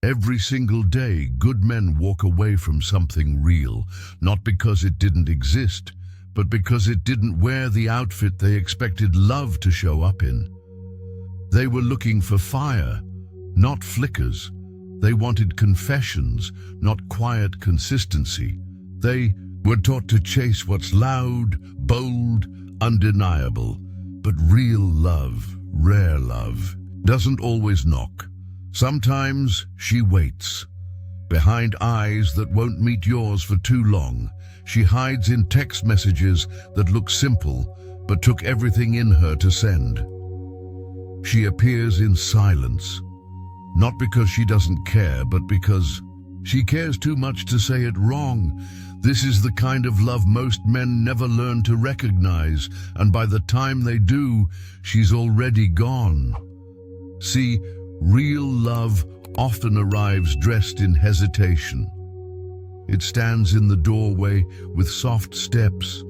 Every single day, good men walk away from something real, not because it didn't exist, but because it didn't wear the outfit they expected love to show up in. They were looking for fire, not flickers. They wanted confessions, not quiet consistency. They were taught to chase what's loud, bold, undeniable. But real love, rare love, doesn't always knock. Sometimes she waits. Behind eyes that won't meet yours for too long, she hides in text messages that look simple, but took everything in her to send. She appears in silence, not because she doesn't care, but because she cares too much to say it wrong. This is the kind of love most men never learn to recognize, and by the time they do, she's already gone. See, real love often arrives dressed in hesitation. It stands in the doorway with soft steps,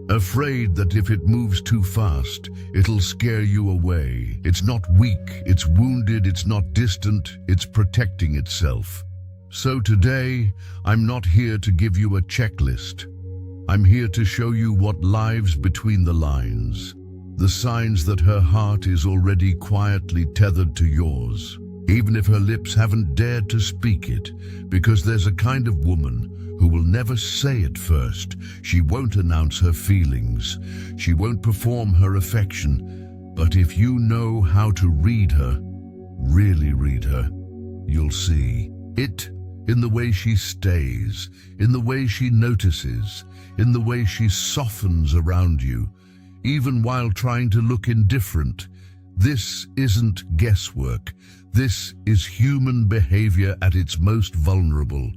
afraid that if it moves too fast, it'll scare you away. It's not weak, it's wounded, it's not distant, it's protecting itself. So today, I'm not here to give you a checklist. I'm here to show you what lies between the lines, the signs that her heart is already quietly tethered to yours, even if her lips haven't dared to speak it, because there's a kind of woman who will never say it first. She won't announce her feelings. She won't perform her affection. But if you know how to read her, really read her, you'll see it in the way she stays, in the way she notices, in the way she softens around you, even while trying to look indifferent. This isn't guesswork. This is human behavior at its most vulnerable.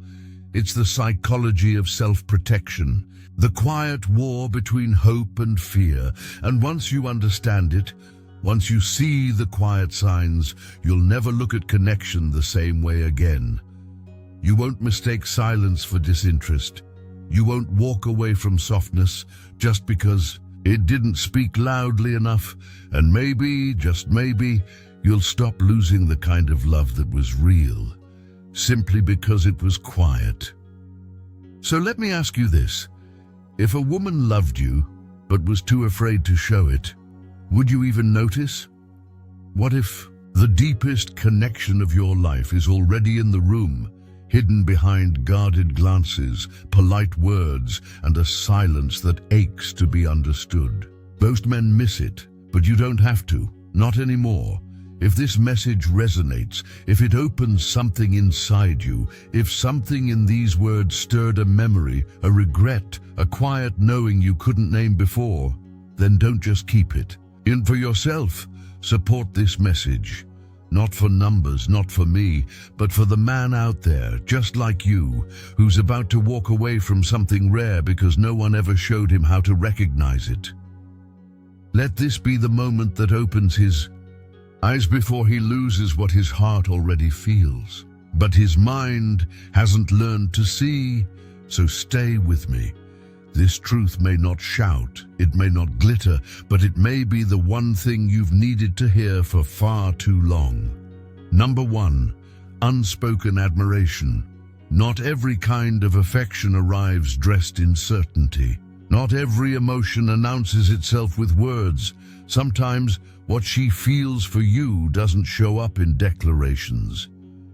It's the psychology of self-protection, the quiet war between hope and fear. And once you understand it, once you see the quiet signs, you'll never look at connection the same way again. You won't mistake silence for disinterest. You won't walk away from softness just because it didn't speak loudly enough. And maybe, just maybe, you'll stop losing the kind of love that was real, simply because it was quiet. So let me ask you this. If a woman loved you, but was too afraid to show it, would you even notice? What if the deepest connection of your life is already in the room, hidden behind guarded glances, polite words, and a silence that aches to be understood? Most men miss it, but you don't have to, not anymore. If this message resonates, if it opens something inside you, if something in these words stirred a memory, a regret, a quiet knowing you couldn't name before, then don't just keep it in for yourself. Support this message. Not for numbers, not for me, but for the man out there, just like you, who's about to walk away from something rare because no one ever showed him how to recognize it. Let this be the moment that opens his eyes before he loses what his heart already feels. But his mind hasn't learned to see, so stay with me. This truth may not shout, it may not glitter, but it may be the one thing you've needed to hear for far too long. Number 1, unspoken admiration. Not every kind of affection arrives dressed in certainty. Not every emotion announces itself with words. Sometimes what she feels for you doesn't show up in declarations.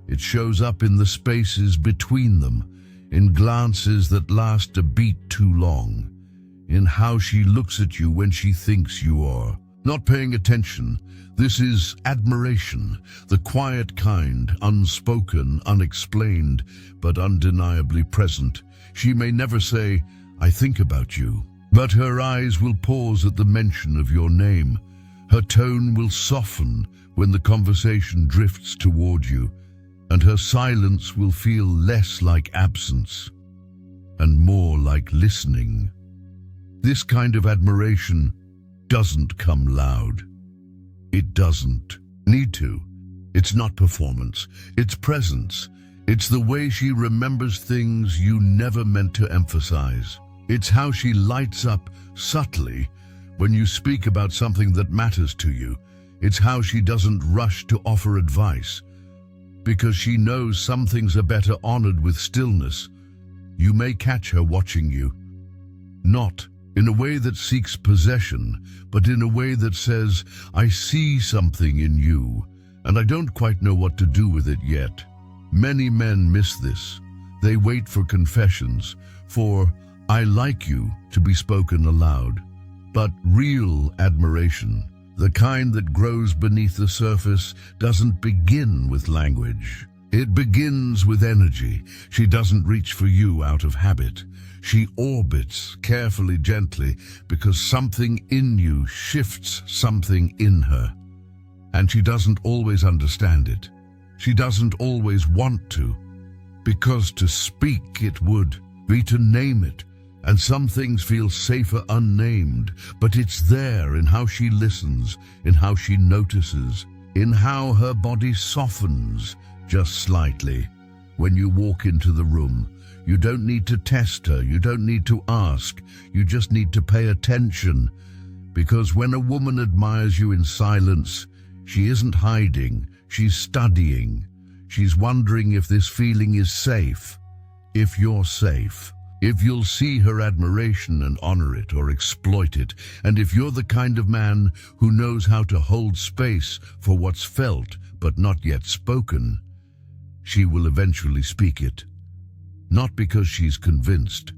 It shows up in the spaces between them, in glances that last a beat too long, in how she looks at you when she thinks you are not paying attention. This is admiration, the quiet kind, unspoken, unexplained, but undeniably present. She may never say, "I think about you," but her eyes will pause at the mention of your name. Her tone will soften when the conversation drifts toward you, and her silence will feel less like absence and more like listening. This kind of admiration doesn't come loud. It doesn't need to. It's not performance, it's presence. It's the way she remembers things you never meant to emphasize. It's how she lights up subtly when you speak about something that matters to you. It's how she doesn't rush to offer advice, because she knows some things are better honored with stillness. You may catch her watching you, not in a way that seeks possession, but in a way that says, I see something in you, and I don't quite know what to do with it yet. Many men miss this. They wait for confessions, for I like you to be spoken aloud. But real admiration, the kind that grows beneath the surface, doesn't begin with language. It begins with energy. She doesn't reach for you out of habit. She orbits carefully, gently, because something in you shifts something in her. And she doesn't always understand it. She doesn't always want to, because to speak it would be to name it, and some things feel safer unnamed, but it's there in how she listens, in how she notices, in how her body softens just slightly. When you walk into the room, you don't need to test her, you don't need to ask, you just need to pay attention, because when a woman admires you in silence, she isn't hiding, she's studying. She's wondering if this feeling is safe, if you're safe, if you'll see her admiration and honor it or exploit it, and if you're the kind of man who knows how to hold space for what's felt but not yet spoken. She will eventually speak it, not because she's convinced,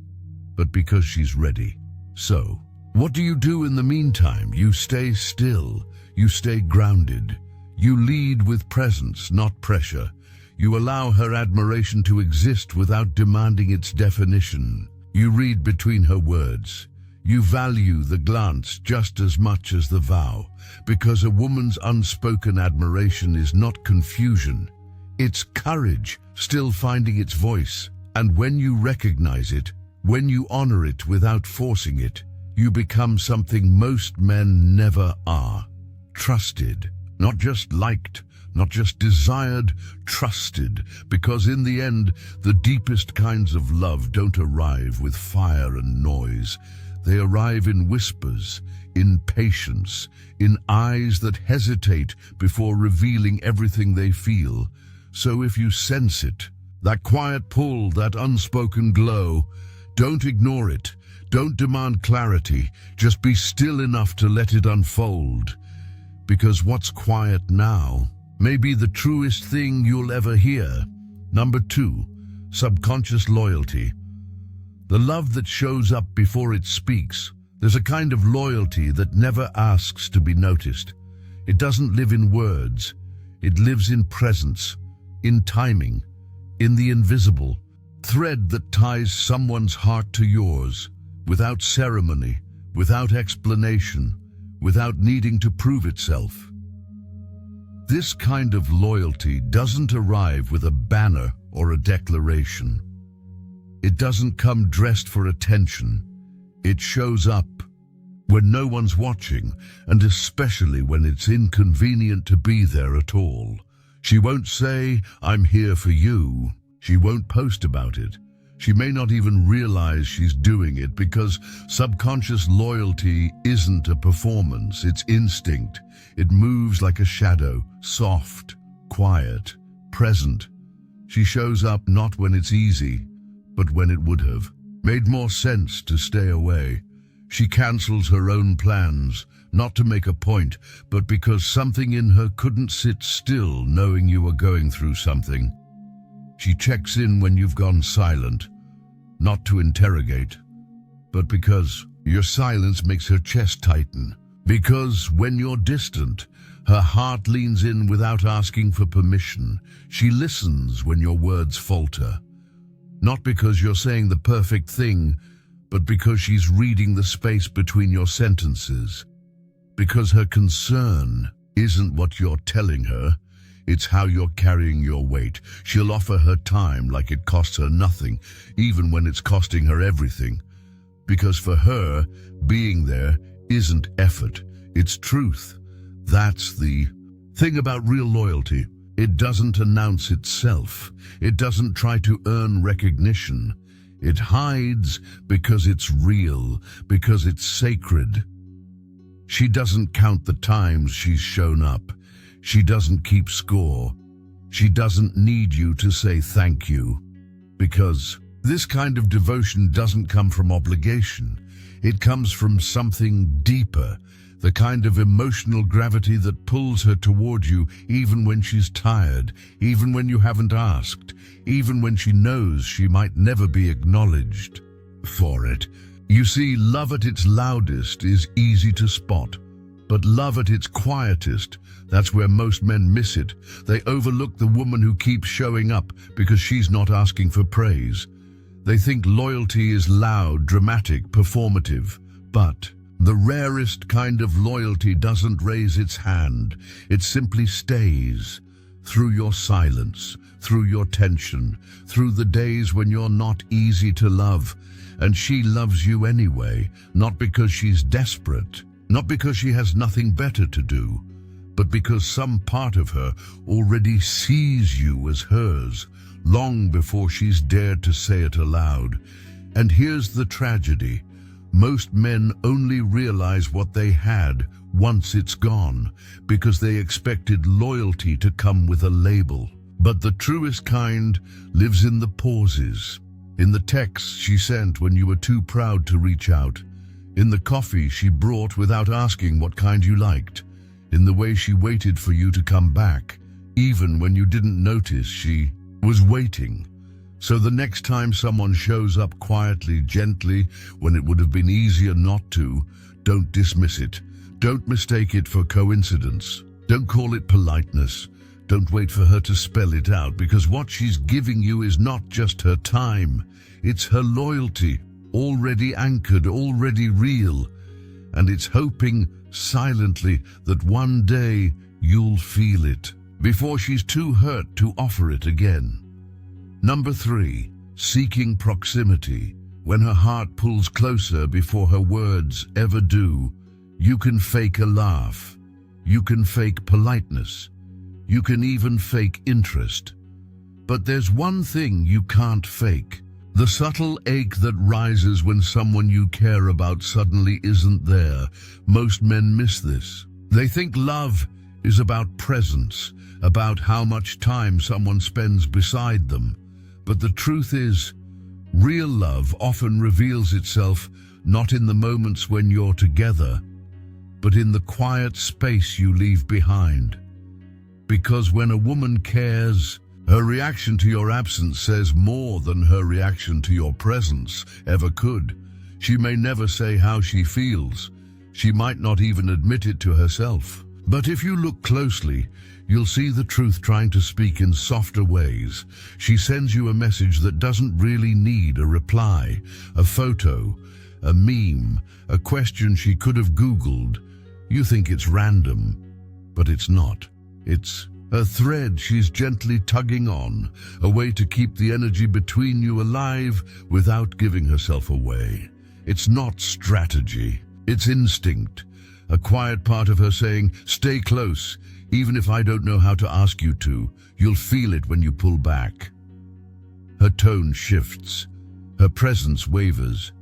but because she's ready. So, what do you do in the meantime? You stay still, you stay grounded, you lead with presence, not pressure. You allow her admiration to exist without demanding its definition. You read between her words. You value the glance just as much as the vow, because a woman's unspoken admiration is not confusion. It's courage, still finding its voice. And when you recognize it, when you honor it without forcing it, you become something most men never are. Trusted, not just liked, not just desired, trusted, because in the end, the deepest kinds of love don't arrive with fire and noise. They arrive in whispers, in patience, in eyes that hesitate before revealing everything they feel. So if you sense it, that quiet pull, that unspoken glow, don't ignore it. Don't demand clarity. Just be still enough to let it unfold. Because what's quiet now may be the truest thing you'll ever hear. Number 2, subconscious loyalty. The love that shows up before it speaks. There's a kind of loyalty that never asks to be noticed. It doesn't live in words. It lives in presence, in timing, in the invisible thread that ties someone's heart to yours, without ceremony, without explanation, without needing to prove itself. This kind of loyalty doesn't arrive with a banner or a declaration. It doesn't come dressed for attention. It shows up when no one's watching, and especially when it's inconvenient to be there at all. She won't say, "I'm here for you." She won't post about it. She may not even realize she's doing it, because subconscious loyalty isn't a performance, it's instinct. It moves like a shadow, soft, quiet, present. She shows up not when it's easy, but when it would have made more sense to stay away. She cancels her own plans, not to make a point, but because something in her couldn't sit still knowing you were going through something. She checks in when you've gone silent, not to interrogate, but because your silence makes her chest tighten. Because when you're distant, her heart leans in without asking for permission. She listens when your words falter. Not because you're saying the perfect thing, but because she's reading the space between your sentences. Because her concern isn't what you're telling her, it's how you're carrying your weight. She'll offer her time like it costs her nothing, even when it's costing her everything. Because for her, being there isn't effort, it's truth. That's the thing about real loyalty. It doesn't announce itself. It doesn't try to earn recognition. It hides because it's real, because it's sacred. She doesn't count the times she's shown up. She doesn't keep score. She doesn't need you to say thank you, because this kind of devotion doesn't come from obligation. It comes from something deeper, the kind of emotional gravity that pulls her toward you even when she's tired, even when you haven't asked, even when she knows she might never be acknowledged for it. You see, love at its loudest is easy to spot, but love at its quietest, that's where most men miss it. They overlook the woman who keeps showing up because she's not asking for praise. They think loyalty is loud, dramatic, performative, but the rarest kind of loyalty doesn't raise its hand. It simply stays through your silence, through your tension, through the days when you're not easy to love. And she loves you anyway, not because she's desperate, not because she has nothing better to do, but because some part of her already sees you as hers, long before she's dared to say it aloud. And here's the tragedy. Most men only realize what they had once it's gone, because they expected loyalty to come with a label. But the truest kind lives in the pauses, in the texts she sent when you were too proud to reach out, in the coffee she brought without asking what kind you liked, in the way she waited for you to come back, even when you didn't notice she was waiting. So the next time someone shows up quietly, gently, when it would have been easier not to, don't dismiss it. Don't mistake it for coincidence. Don't call it politeness. Don't wait for her to spell it out, because what she's giving you is not just her time. It's her loyalty, already anchored, already real. And it's hoping silently that one day you'll feel it, before she's too hurt to offer it again. Number 3, seeking proximity. When her heart pulls closer before her words ever do, you can fake a laugh. You can fake politeness. You can even fake interest. But there's one thing you can't fake: the subtle ache that rises when someone you care about suddenly isn't there. Most men miss this. They think love is about presence, about how much time someone spends beside them. But the truth is, real love often reveals itself not in the moments when you're together, but in the quiet space you leave behind. Because when a woman cares, her reaction to your absence says more than her reaction to your presence ever could. She may never say how she feels. She might not even admit it to herself. But if you look closely, you'll see the truth trying to speak in softer ways. She sends you a message that doesn't really need a reply, a photo, a meme, a question she could have Googled. You think it's random, but it's not. It's a thread she's gently tugging on, a way to keep the energy between you alive without giving herself away. It's not strategy, it's instinct. A quiet part of her saying, stay close, even if I don't know how to ask you to. You'll feel it when you pull back. Her tone shifts. Her presence wavers.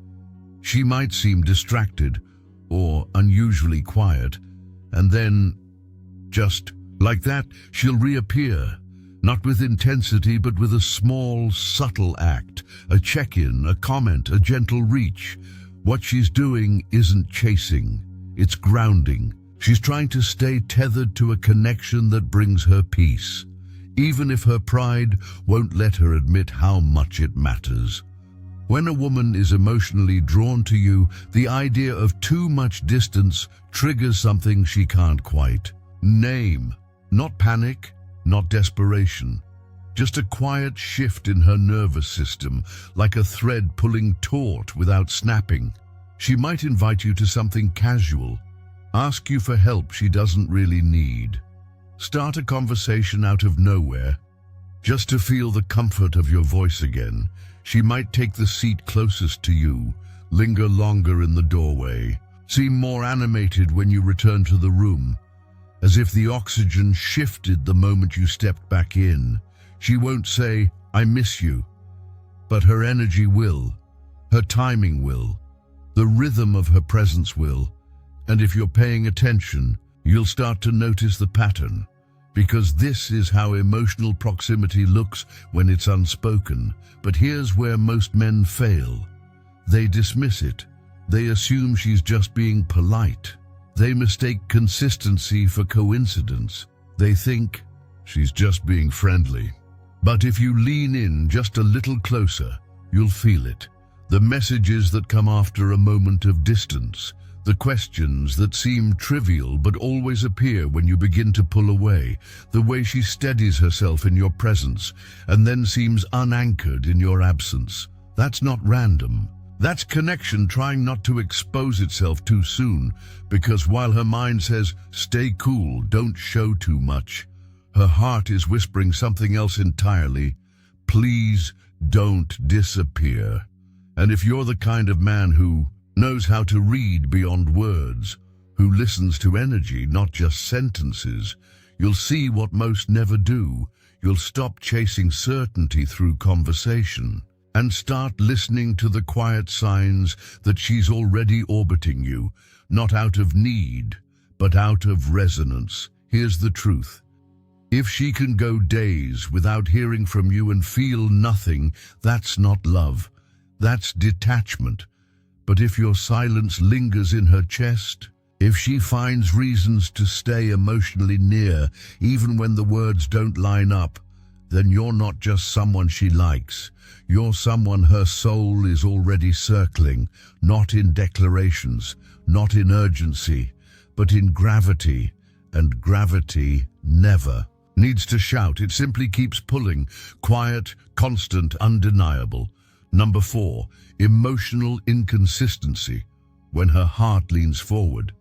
She might seem distracted or unusually quiet, and then, just like that, she'll reappear, not with intensity, but with a small, subtle act, a check-in, a comment, a gentle reach. What she's doing isn't chasing. It's grounding. She's trying to stay tethered to a connection that brings her peace, even if her pride won't let her admit how much it matters. When a woman is emotionally drawn to you, the idea of too much distance triggers something she can't quite name. Not panic, not desperation. Just a quiet shift in her nervous system, like a thread pulling taut without snapping. She might invite you to something casual, ask you for help she doesn't really need, start a conversation out of nowhere, just to feel the comfort of your voice again. She might take the seat closest to you, linger longer in the doorway, seem more animated when you return to the room, as if the oxygen shifted the moment you stepped back in. She won't say, I miss you, but her energy will, her timing will, the rhythm of her presence will, and if you're paying attention, you'll start to notice the pattern. Because this is how emotional proximity looks when it's unspoken. But here's where most men fail. They dismiss it. They assume she's just being polite. They mistake consistency for coincidence. They think she's just being friendly. But if you lean in just a little closer, you'll feel it. The messages that come after a moment of distance, the questions that seem trivial but always appear when you begin to pull away, the way she steadies herself in your presence and then seems unanchored in your absence. That's not random. That's connection trying not to expose itself too soon, because while her mind says, "Stay cool, don't show too much," her heart is whispering something else entirely. "Please don't disappear." And if you're the kind of man who knows how to read beyond words, who listens to energy, not just sentences, you'll see what most never do. You'll stop chasing certainty through conversation and start listening to the quiet signs that she's already orbiting you, not out of need, but out of resonance. Here's the truth. If she can go days without hearing from you and feel nothing, that's not love. That's detachment. But if your silence lingers in her chest, if she finds reasons to stay emotionally near, even when the words don't line up, then you're not just someone she likes. You're someone her soul is already circling, not in declarations, not in urgency, but in gravity. And gravity never needs to shout. It simply keeps pulling, quiet, constant, undeniable. Number 4, emotional inconsistency. When her heart leans forward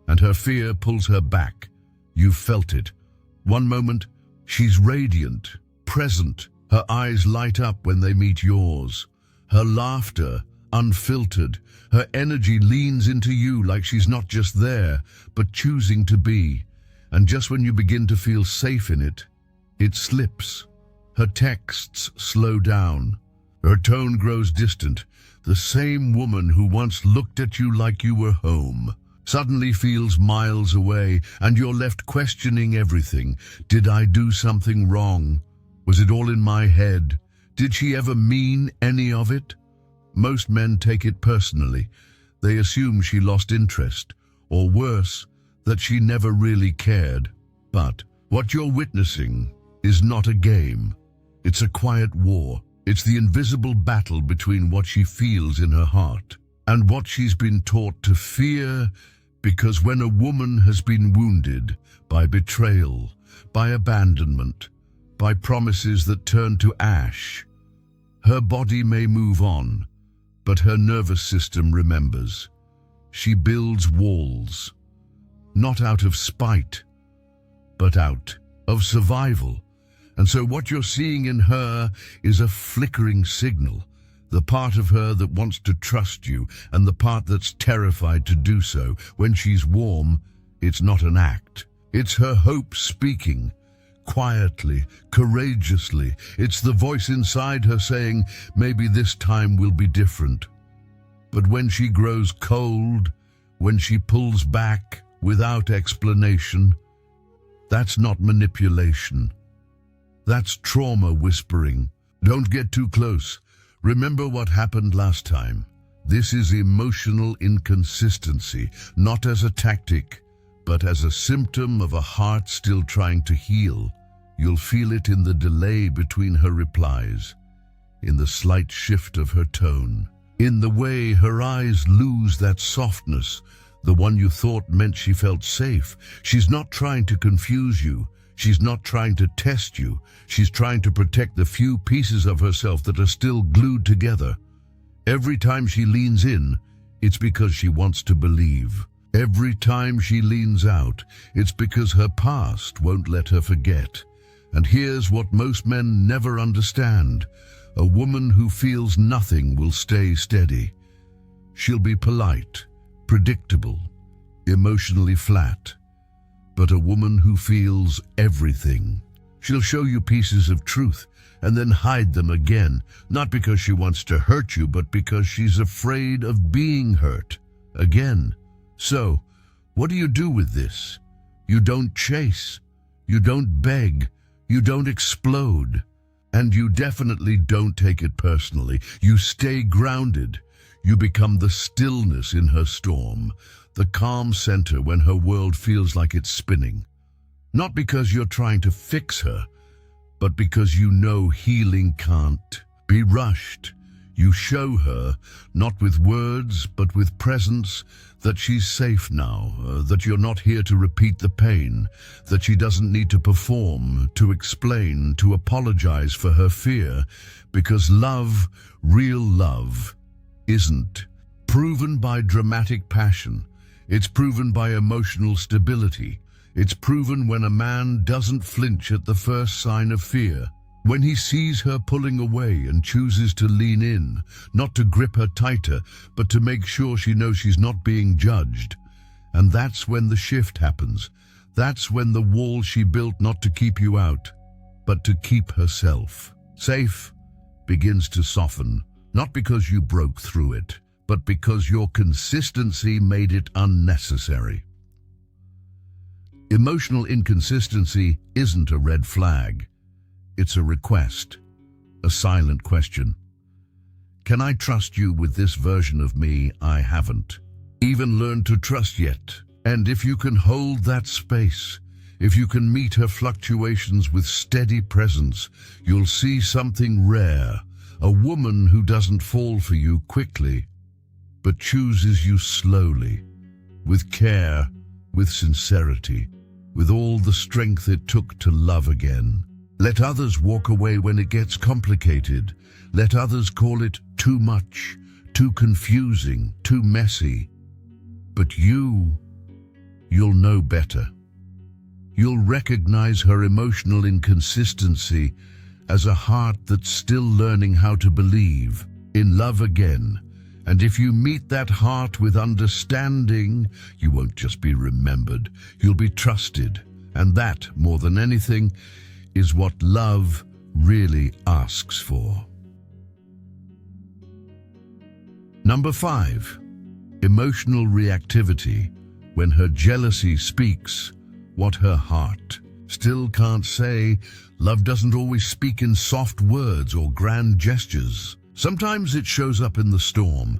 and her fear pulls her back. You've felt it. One moment, she's radiant, present. Her eyes light up when they meet yours. Her laughter, unfiltered. Her energy leans into you like she's not just there, but choosing to be. And just when you begin to feel safe in it, it slips. Her texts slow down. Her tone grows distant. The same woman who once looked at you like you were home suddenly feels miles away, and you're left questioning everything. Did I do something wrong? Was it all in my head? Did she ever mean any of it? Most men take it personally. They assume she lost interest, or worse, that she never really cared. But what you're witnessing is not a game. It's a quiet war. It's the invisible battle between what she feels in her heart and what she's been taught to fear, because when a woman has been wounded by betrayal, by abandonment, by promises that turn to ash, her body may move on, but her nervous system remembers. She builds walls, not out of spite, but out of survival. And so what you're seeing in her is a flickering signal, the part of her that wants to trust you and the part that's terrified to do so. When she's warm, it's not an act. It's her hope speaking, quietly, courageously. It's the voice inside her saying, maybe this time will be different. But when she grows cold, when she pulls back without explanation, that's not manipulation. That's trauma whispering. Don't get too close. Remember what happened last time. This is emotional inconsistency, not as a tactic, but as a symptom of a heart still trying to heal. You'll feel it in the delay between her replies, in the slight shift of her tone, in the way her eyes lose that softness, the one you thought meant she felt safe. She's not trying to confuse you. She's not trying to test you. She's trying to protect the few pieces of herself that are still glued together. Every time she leans in, it's because she wants to believe. Every time she leans out, it's because her past won't let her forget. And here's what most men never understand. A woman who feels nothing will stay steady. She'll be polite, predictable, emotionally flat. But a woman who feels everything, she'll show you pieces of truth and then hide them again, not because she wants to hurt you, but because she's afraid of being hurt again. So, what do you do with this? You don't chase. You don't beg. You don't explode. And you definitely don't take it personally. You stay grounded. You become the stillness in her storm, the calm center when her world feels like it's spinning. Not because you're trying to fix her, but because you know healing can't be rushed. You show her, not with words, but with presence, that she's safe now, that you're not here to repeat the pain, that she doesn't need to perform, to explain, to apologize for her fear, because love, real love, isn't proven by dramatic passion. It's proven by emotional stability. It's proven when a man doesn't flinch at the first sign of fear. When he sees her pulling away and chooses to lean in, not to grip her tighter, but to make sure she knows she's not being judged. And that's when the shift happens. That's when the wall she built not to keep you out, but to keep herself safe begins to soften, not because you broke through it, but because your consistency made it unnecessary. Emotional inconsistency isn't a red flag. It's a request, a silent question. Can I trust you with this version of me I haven't even learned to trust yet? And if you can hold that space, if you can meet her fluctuations with steady presence, you'll see something rare, a woman who doesn't fall for you quickly, but chooses you slowly, with care, with sincerity, with all the strength it took to love again. Let others walk away when it gets complicated. Let others call it too much, too confusing, too messy. But you'll know better. You'll recognize her emotional inconsistency as a heart that's still learning how to believe in love again. And if you meet that heart with understanding, you won't just be remembered, you'll be trusted. And that, more than anything, is what love really asks for. Number 5, emotional reactivity, when her jealousy speaks what her heart still can't say. Love doesn't always speak in soft words or grand gestures. Sometimes it shows up in the storm,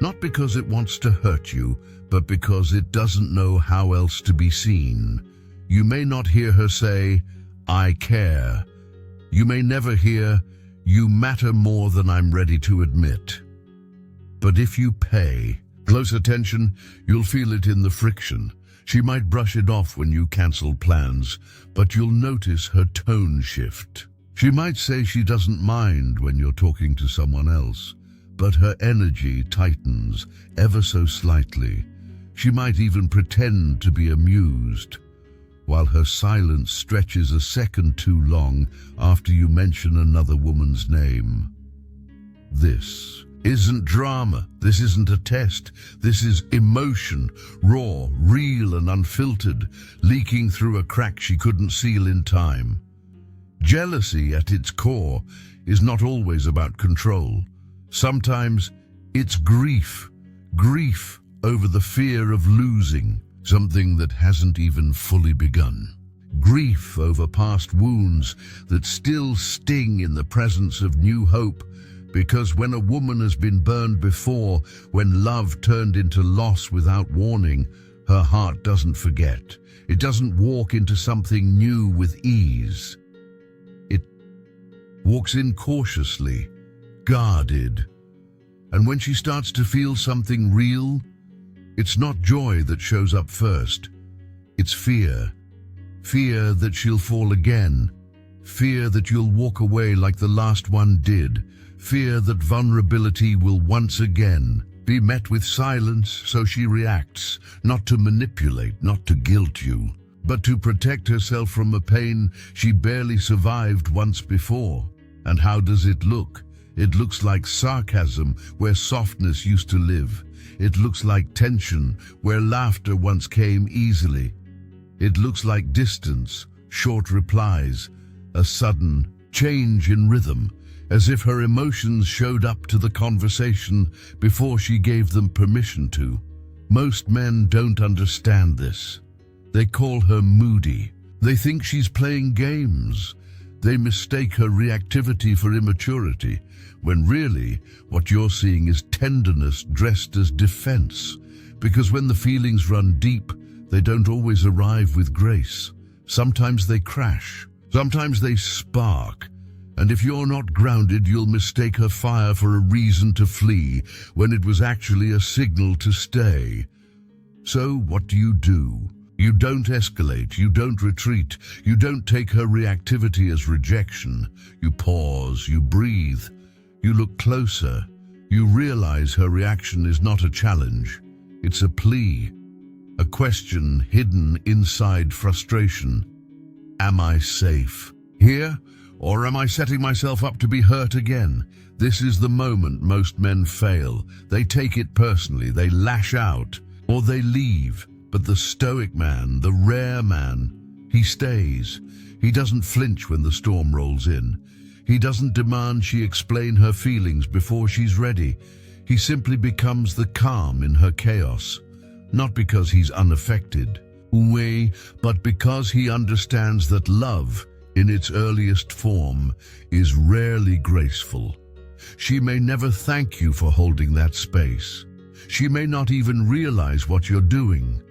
not because it wants to hurt you, but because it doesn't know how else to be seen. You may not hear her say, "I care." You may never hear, "You matter more than I'm ready to admit." But if you pay close attention, you'll feel it in the friction. She might brush it off when you cancel plans, but you'll notice her tone shift. She might say she doesn't mind when you're talking to someone else, but her energy tightens ever so slightly. She might even pretend to be amused, while her silence stretches a second too long after you mention another woman's name. This isn't drama. This isn't a test. This is emotion, raw, real and unfiltered, leaking through a crack she couldn't seal in time. Jealousy at its core is not always about control. Sometimes it's grief over the fear of losing something that hasn't even fully begun. Grief over past wounds that still sting in the presence of new hope. Because when a woman has been burned before, when love turned into loss without warning, her heart doesn't forget. It doesn't walk into something new with ease. It walks in cautiously, guarded. And when she starts to feel something real, it's not joy that shows up first. It's fear. Fear that she'll fall again. Fear that you'll walk away like the last one did. Fear that vulnerability will once again be met with silence, so she reacts, not to manipulate, not to guilt you, but to protect herself from a pain she barely survived once before. And how does it look? It looks like sarcasm where softness used to live. It looks like tension where laughter once came easily. It looks like distance, short replies, a sudden change in rhythm, as if her emotions showed up to the conversation before she gave them permission to. Most men don't understand this. They call her moody, They think she's playing games. They mistake her reactivity for immaturity, when really what you're seeing is tenderness dressed as defense. Because when the feelings run deep, they don't always arrive with grace. Sometimes they crash. Sometimes they spark. And if you're not grounded, you'll mistake her fire for a reason to flee, when it was actually a signal to stay. So what do? You don't escalate, you don't retreat, you don't take her reactivity as rejection. You pause, you breathe, you look closer. You realize her reaction is not a challenge, it's a plea, a question hidden inside frustration. Am I safe here, or am I setting myself up to be hurt again? This is the moment most men fail. They take it personally, they lash out, or they leave. But the stoic man, the rare man, he stays. He doesn't flinch when the storm rolls in. He doesn't demand she explain her feelings before she's ready. He simply becomes the calm in her chaos. Not because he's unaffected, but because he understands that love, in its earliest form, is rarely graceful. She may never thank you for holding that space. She may not even realize what you're doing.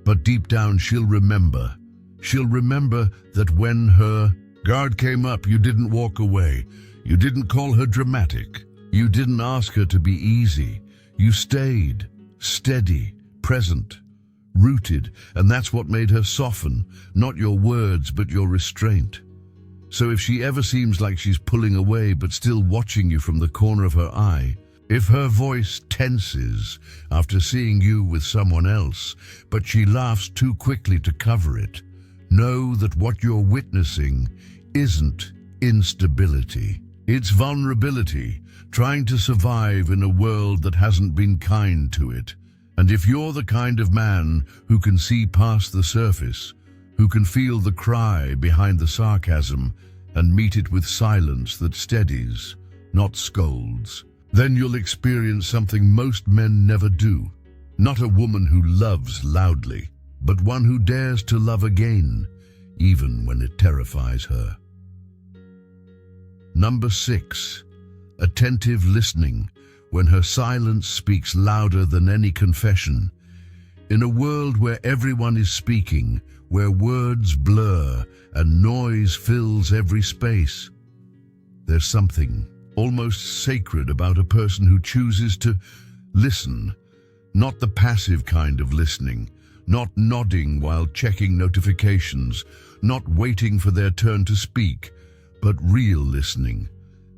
But deep down she'll remember. She'll remember that when her guard came up, you didn't walk away. You didn't call her dramatic. You didn't ask her to be easy. You stayed, steady, present, rooted, and that's what made her soften, not your words, but your restraint. So if she ever seems like she's pulling away but still watching you from the corner of her eye, if her voice tenses after seeing you with someone else, but she laughs too quickly to cover it, know that what you're witnessing isn't instability. It's vulnerability, trying to survive in a world that hasn't been kind to it. And if you're the kind of man who can see past the surface, who can feel the cry behind the sarcasm and meet it with silence that steadies, not scolds, then you'll experience something most men never do. Not a woman who loves loudly, but one who dares to love again, even when it terrifies her. Number 6, attentive listening, when her silence speaks louder than any confession. In a world where everyone is speaking, where words blur and noise fills every space, there's something almost sacred about a person who chooses to listen, not the passive kind of listening, not nodding while checking notifications, not waiting for their turn to speak, but real listening,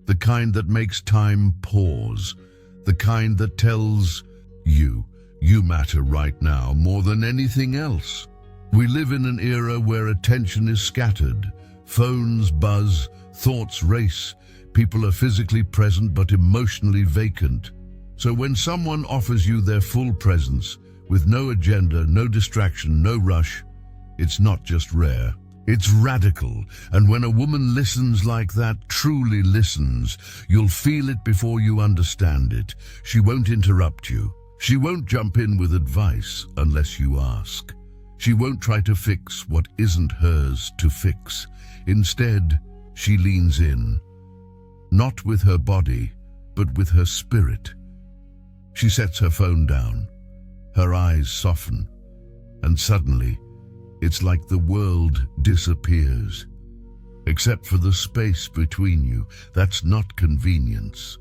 the kind that makes time pause, the kind that tells you matter right now more than anything else. We live in an era where attention is scattered, phones buzz, thoughts race. People are physically present but emotionally vacant. So when someone offers you their full presence, with no agenda, no distraction, no rush, it's not just rare, it's radical. And when a woman listens like that, truly listens, you'll feel it before you understand it. She won't interrupt you. She won't jump in with advice unless you ask. She won't try to fix what isn't hers to fix. Instead, she leans in. Not with her body, but with her spirit. She sets her phone down. Her eyes soften, and suddenly, it's like the world disappears. Except for the space between you. That's not convenience.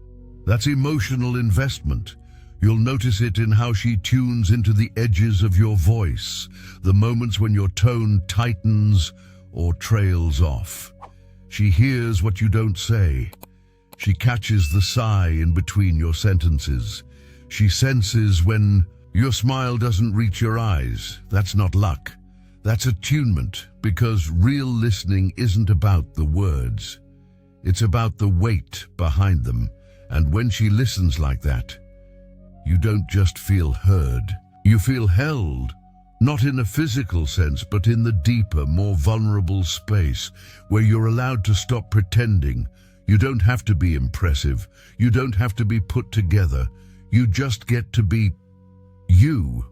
That's emotional investment. You'll notice it in how she tunes into the edges of your voice, the moments when your tone tightens or trails off. She hears what you don't say. She catches the sigh in between your sentences. She senses when your smile doesn't reach your eyes. That's not luck. That's attunement, because real listening isn't about the words. It's about the weight behind them. And when she listens like that, you don't just feel heard. You feel held, not in a physical sense, but in the deeper, more vulnerable space where you're allowed to stop pretending. You don't have to be impressive. You don't have to be put together. You just get to be you.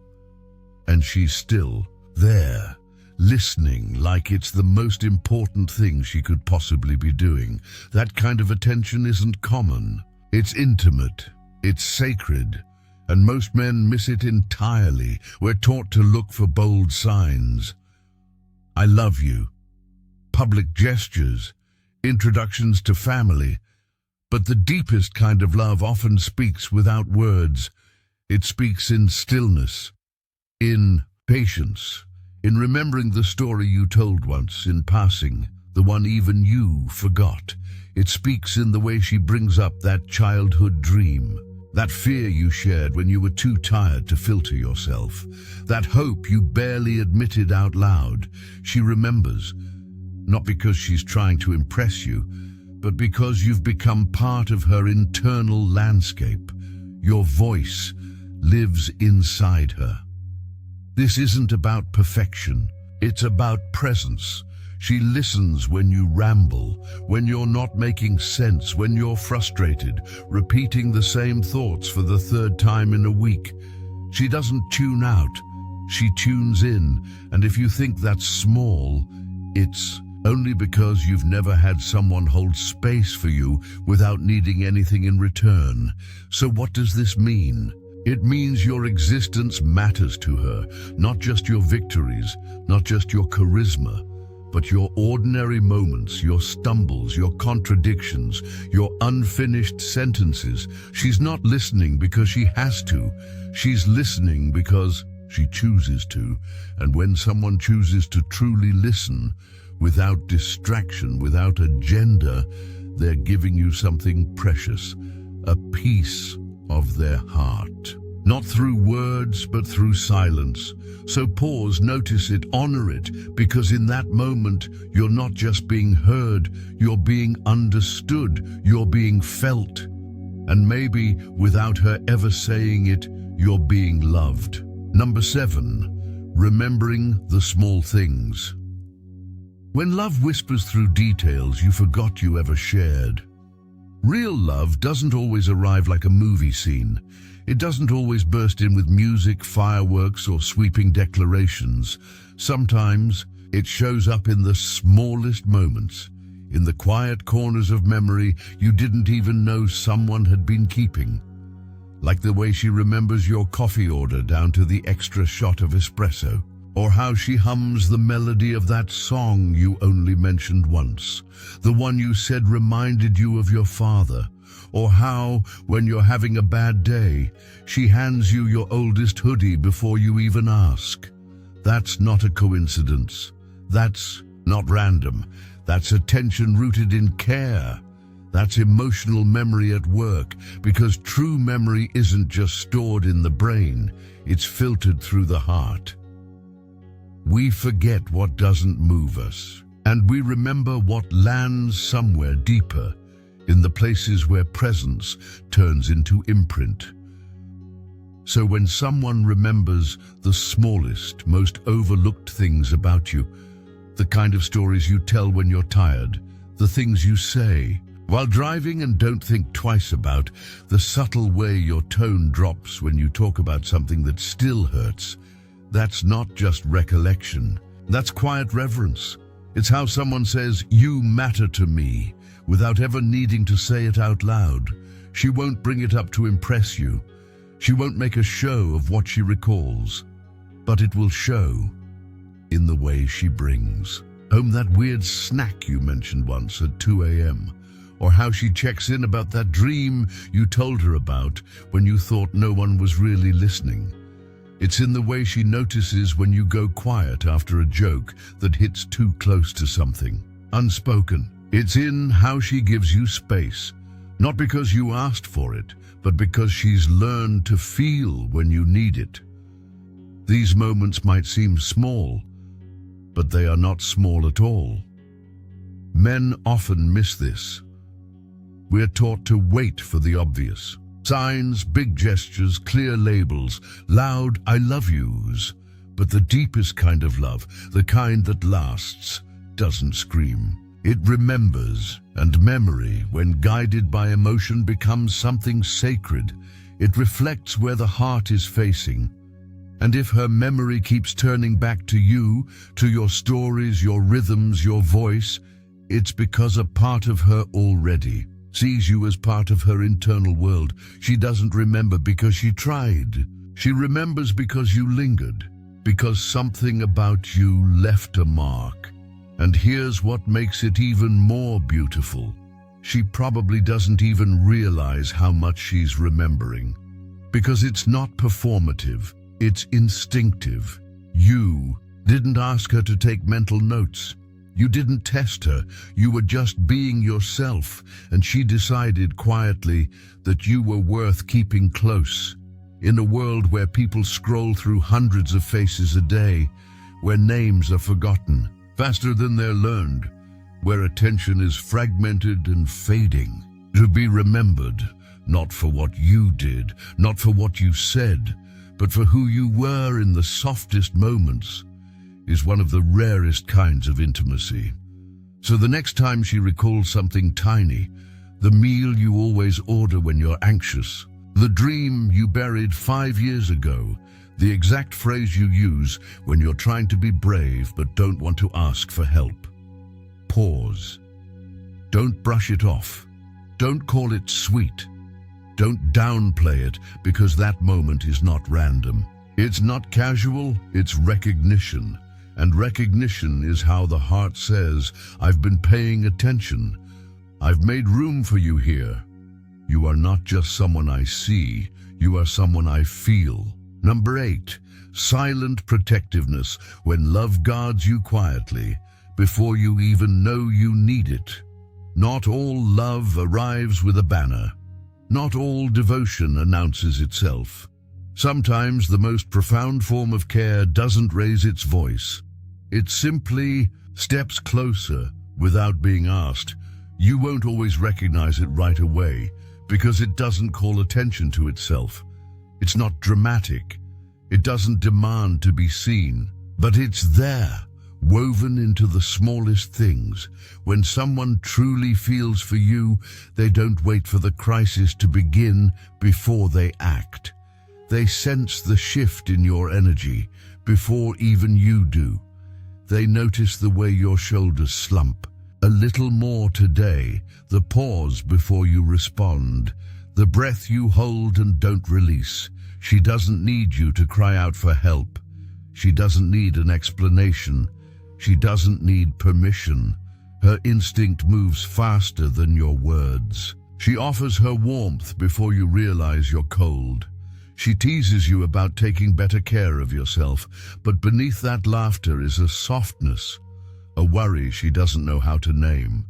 And she's still there, listening like it's the most important thing she could possibly be doing. That kind of attention isn't common. It's intimate, it's sacred, and most men miss it entirely. We're taught to look for bold signs. I love you, public gestures, introductions to family. But the deepest kind of love often speaks without words. It speaks in stillness, in patience, in remembering the story you told once in passing, the one even you forgot. It speaks in the way she brings up that childhood dream, that fear you shared when you were too tired to filter yourself, that hope you barely admitted out loud. She remembers, not because she's trying to impress you, but because you've become part of her internal landscape. Your voice lives inside her. This isn't about perfection, it's about presence. She listens when you ramble, when you're not making sense, when you're frustrated, repeating the same thoughts for the third time in a week. She doesn't tune out, she tunes in, and if you think that's small, it's only because you've never had someone hold space for you without needing anything in return. So what does this mean? It means your existence matters to her, not just your victories, not just your charisma, but your ordinary moments, your stumbles, your contradictions, your unfinished sentences. She's not listening because she has to. She's listening because she chooses to. And when someone chooses to truly listen, without distraction, without agenda, they're giving you something precious, a piece of their heart. Not through words, but through silence. So pause, notice it, honor it, because in that moment, you're not just being heard, you're being understood, you're being felt. And maybe, without her ever saying it, you're being loved. Number 7, remembering the small things. When love whispers through details you forgot you ever shared. Real love doesn't always arrive like a movie scene. It doesn't always burst in with music, fireworks, or sweeping declarations. Sometimes it shows up in the smallest moments, in the quiet corners of memory you didn't even know someone had been keeping. Like the way she remembers your coffee order down to the extra shot of espresso. Or how she hums the melody of that song you only mentioned once, the one you said reminded you of your father. Or how, when you're having a bad day, she hands you your oldest hoodie before you even ask. That's not a coincidence. That's not random. That's attention rooted in care. That's emotional memory at work, because true memory isn't just stored in the brain, it's filtered through the heart. We forget what doesn't move us, and we remember what lands somewhere deeper, in the places where presence turns into imprint. So when someone remembers the smallest, most overlooked things about you, the kind of stories you tell when you're tired, the things you say while driving and don't think twice about, the subtle way your tone drops when you talk about something that still hurts, that's not just recollection, that's quiet reverence. It's how someone says, "You matter to me," without ever needing to say it out loud. She won't bring it up to impress you. She won't make a show of what she recalls, but it will show in the way she brings home that weird snack you mentioned once at 2 a.m., or how she checks in about that dream you told her about when you thought no one was really listening. It's in the way she notices when you go quiet after a joke that hits too close to something unspoken. It's in how she gives you space, not because you asked for it, but because she's learned to feel when you need it. These moments might seem small, but they are not small at all. Men often miss this. We're taught to wait for the obvious. Signs, big gestures, clear labels, loud "I love yous." But the deepest kind of love, the kind that lasts, doesn't scream. It remembers, and memory, when guided by emotion, becomes something sacred. It reflects where the heart is facing, And if her memory keeps turning back to you, to your stories, your rhythms, your voice, it's because a part of her already sees you as part of her internal world. She doesn't remember because she tried. She remembers because you lingered, because something about you left a mark. And here's what makes it even more beautiful. She probably doesn't even realize how much she's remembering. Because it's not performative, it's instinctive. You didn't ask her to take mental notes. You didn't test her. You were just being yourself, and she decided quietly that you were worth keeping close. In a world where people scroll through hundreds of faces a day, where names are forgotten faster than they're learned, where attention is fragmented and fading, to be remembered, not for what you did, not for what you said, but for who you were in the softest moments, is one of the rarest kinds of intimacy. So the next time she recalls something tiny, the meal you always order when you're anxious, the dream you buried 5 years ago, the exact phrase you use when you're trying to be brave but don't want to ask for help. Pause. Don't brush it off. Don't call it sweet. Don't downplay it, because that moment is not random. It's not casual, it's recognition. And recognition is how the heart says, I've been paying attention. I've made room for you here. You are not just someone I see, you are someone I feel. Number 8, silent protectiveness, when love guards you quietly, before you even know you need it. Not all love arrives with a banner. Not all devotion announces itself. Sometimes the most profound form of care doesn't raise its voice. It simply steps closer without being asked. You won't always recognize it right away because it doesn't call attention to itself. It's not dramatic. It doesn't demand to be seen, but it's there, woven into the smallest things. When someone truly feels for you, they don't wait for the crisis to begin before they act. They sense the shift in your energy before even you do. They notice the way your shoulders slump. A little more today, the pause before you respond, the breath you hold and don't release. She doesn't need you to cry out for help. She doesn't need an explanation. She doesn't need permission. Her instinct moves faster than your words. She offers her warmth before you realize you're cold. She teases you about taking better care of yourself, but beneath that laughter is a softness, a worry she doesn't know how to name.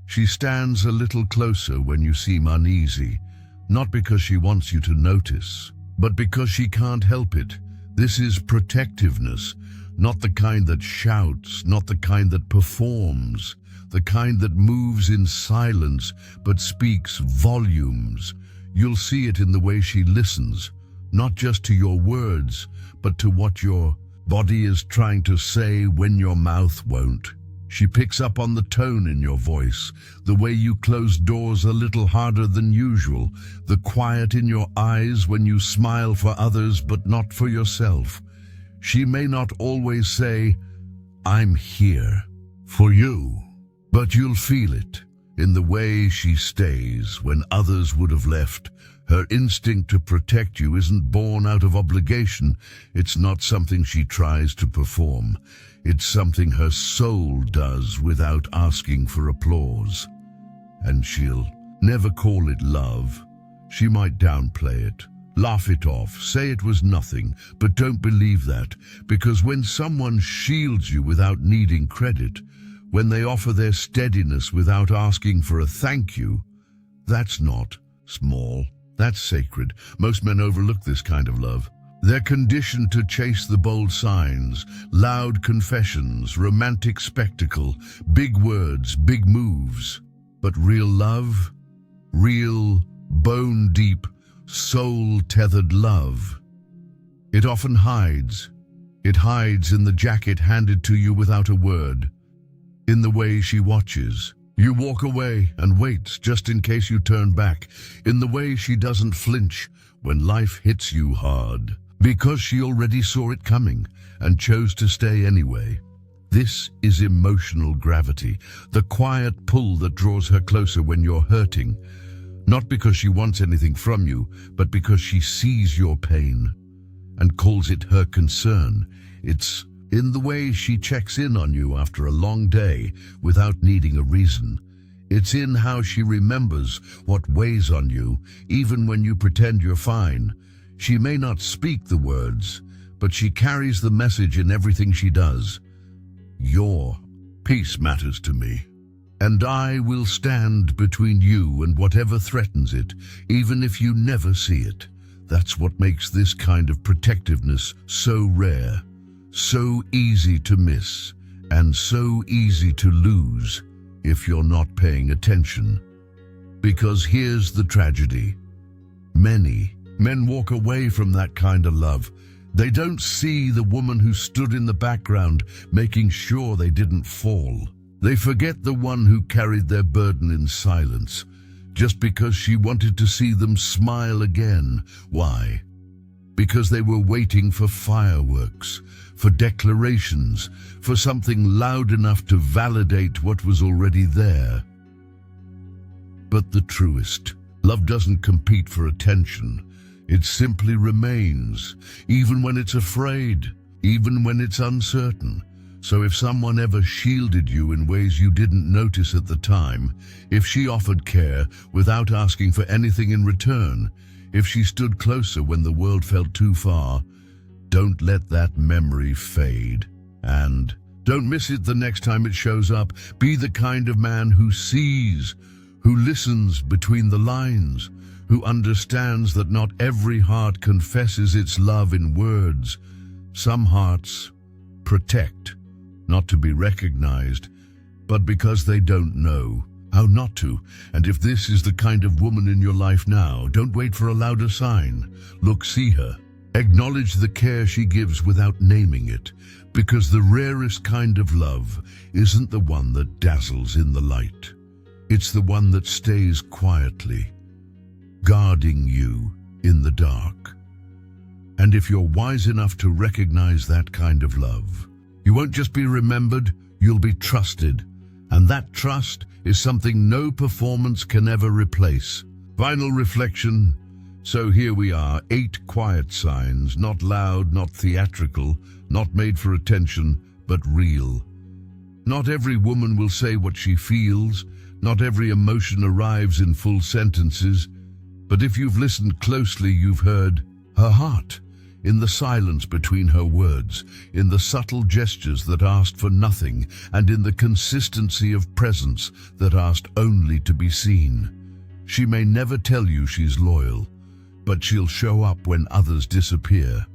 She stands a little closer when you seem uneasy, not because she wants you to notice, but because she can't help it. This is protectiveness, not the kind that shouts, not the kind that performs, the kind that moves in silence but speaks volumes. You'll see it in the way she listens, not just to your words, but to what your body is trying to say when your mouth won't. She picks up on the tone in your voice, the way you close doors a little harder than usual, the quiet in your eyes when you smile for others but not for yourself. She may not always say, I'm here for you, but you'll feel it in the way she stays when others would have left. Her instinct to protect you isn't born out of obligation. It's not something she tries to perform. It's something her soul does without asking for applause. And she'll never call it love. She might downplay it, laugh it off, say it was nothing, but don't believe that, because when someone shields you without needing credit, when they offer their steadiness without asking for a thank you, that's not small. That's sacred. Most men overlook this kind of love. They're conditioned to chase the bold signs, loud confessions, romantic spectacle, big words, big moves. But real love, real, bone-deep, soul-tethered love, it often hides. It hides in the jacket handed to you without a word, in the way she watches. You walk away and wait just in case you turn back, in the way she doesn't flinch when life hits you hard. because she already saw it coming and chose to stay anyway. This is emotional gravity, the quiet pull that draws her closer when you're hurting, not because she wants anything from you, but because she sees your pain and calls it her concern. It's in the way she checks in on you after a long day without needing a reason. It's in how she remembers what weighs on you, even when you pretend you're fine. She may not speak the words, but she carries the message in everything she does. Your peace matters to me, and I will stand between you and whatever threatens it, even if you never see it. That's what makes this kind of protectiveness so rare, so easy to miss, and so easy to lose if you're not paying attention. Because here's the tragedy. Many men walk away from that kind of love. They don't see the woman who stood in the background, making sure they didn't fall. They forget the one who carried their burden in silence, just because she wanted to see them smile again. Why? Because they were waiting for fireworks, for declarations, for something loud enough to validate what was already there. But the truest love doesn't compete for attention. It simply remains, even when it's afraid, even when it's uncertain. So if someone ever shielded you in ways you didn't notice at the time, if she offered care without asking for anything in return, if she stood closer when the world felt too far, don't let that memory fade. And don't miss it the next time it shows up. Be the kind of man who sees, who listens between the lines, who understands that not every heart confesses its love in words. Some hearts protect, not to be recognized, but because they don't know how not to. And if this is the kind of woman in your life now, don't wait for a louder sign. Look, see her. Acknowledge the care she gives without naming it, because the rarest kind of love isn't the one that dazzles in the light. It's the one that stays quietly, guarding you in the dark. And if you're wise enough to recognize that kind of love, you won't just be remembered, you'll be trusted. And that trust is something no performance can ever replace. Final reflection. So here we are, 8 quiet signs, not loud, not theatrical, not made for attention, but real. Not every woman will say what she feels, not every emotion arrives in full sentences, but if you've listened closely, you've heard her heart, in the silence between her words, in the subtle gestures that asked for nothing, and in the consistency of presence that asked only to be seen. She may never tell you she's loyal, but she'll show up when others disappear.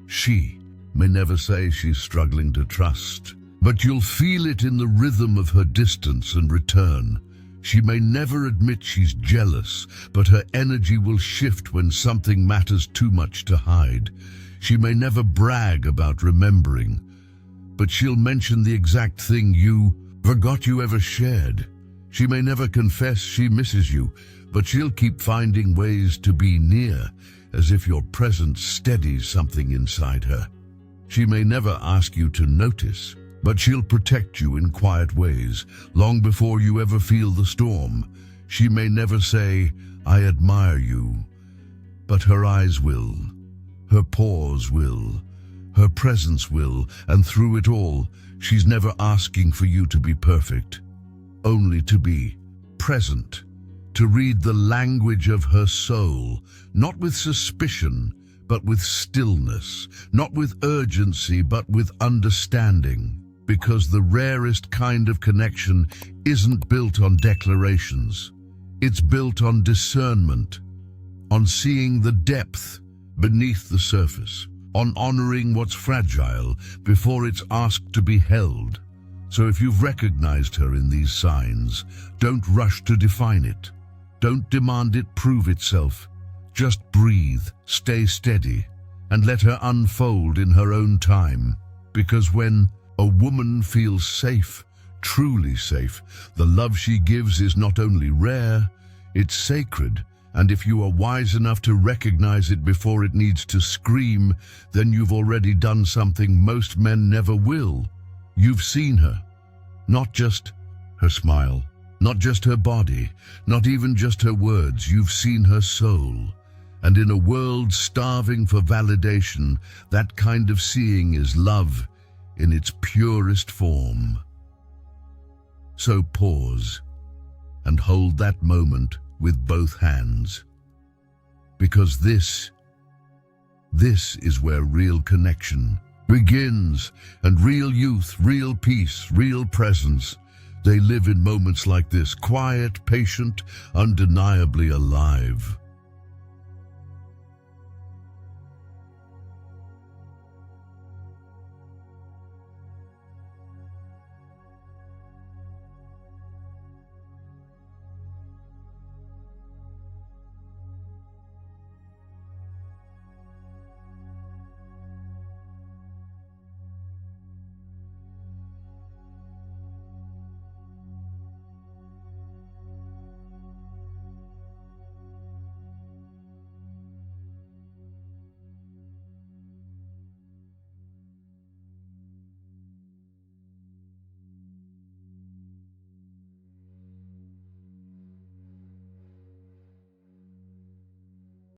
She may never say she's struggling to trust, but you'll feel it in the rhythm of her distance and return. She may never admit she's jealous, but her energy will shift when something matters too much to hide. She may never brag about remembering, but she'll mention the exact thing you forgot you ever shared. She may never confess she misses you, but she'll keep finding ways to be near, as if your presence steadies something inside her. She may never ask you to notice, but she'll protect you in quiet ways, long before you ever feel the storm. She may never say, "I admire you," but her eyes will, her pause will, her presence will, and through it all, she's never asking for you to be perfect, only to be present, to read the language of her soul, not with suspicion, but with stillness, not with urgency, but with understanding. Because the rarest kind of connection isn't built on declarations. It's built on discernment, on seeing the depth beneath the surface, on honoring what's fragile before it's asked to be held. So if you've recognized her in these signs, don't rush to define it. Don't demand it prove itself. Just breathe, stay steady, and let her unfold in her own time. Because when a woman feels safe, truly safe, the love she gives is not only rare, it's sacred, And if you are wise enough to recognize it before it needs to scream, then you've already done something most men never will. You've seen her. Not just her smile, not just her body, not even just her words. You've seen her soul. And in a world starving for validation, that kind of seeing is love in its purest form. So pause and hold that moment with both hands. Because this is where real connection begins, and real youth, real peace, real presence. They live in moments like this, quiet, patient, undeniably alive.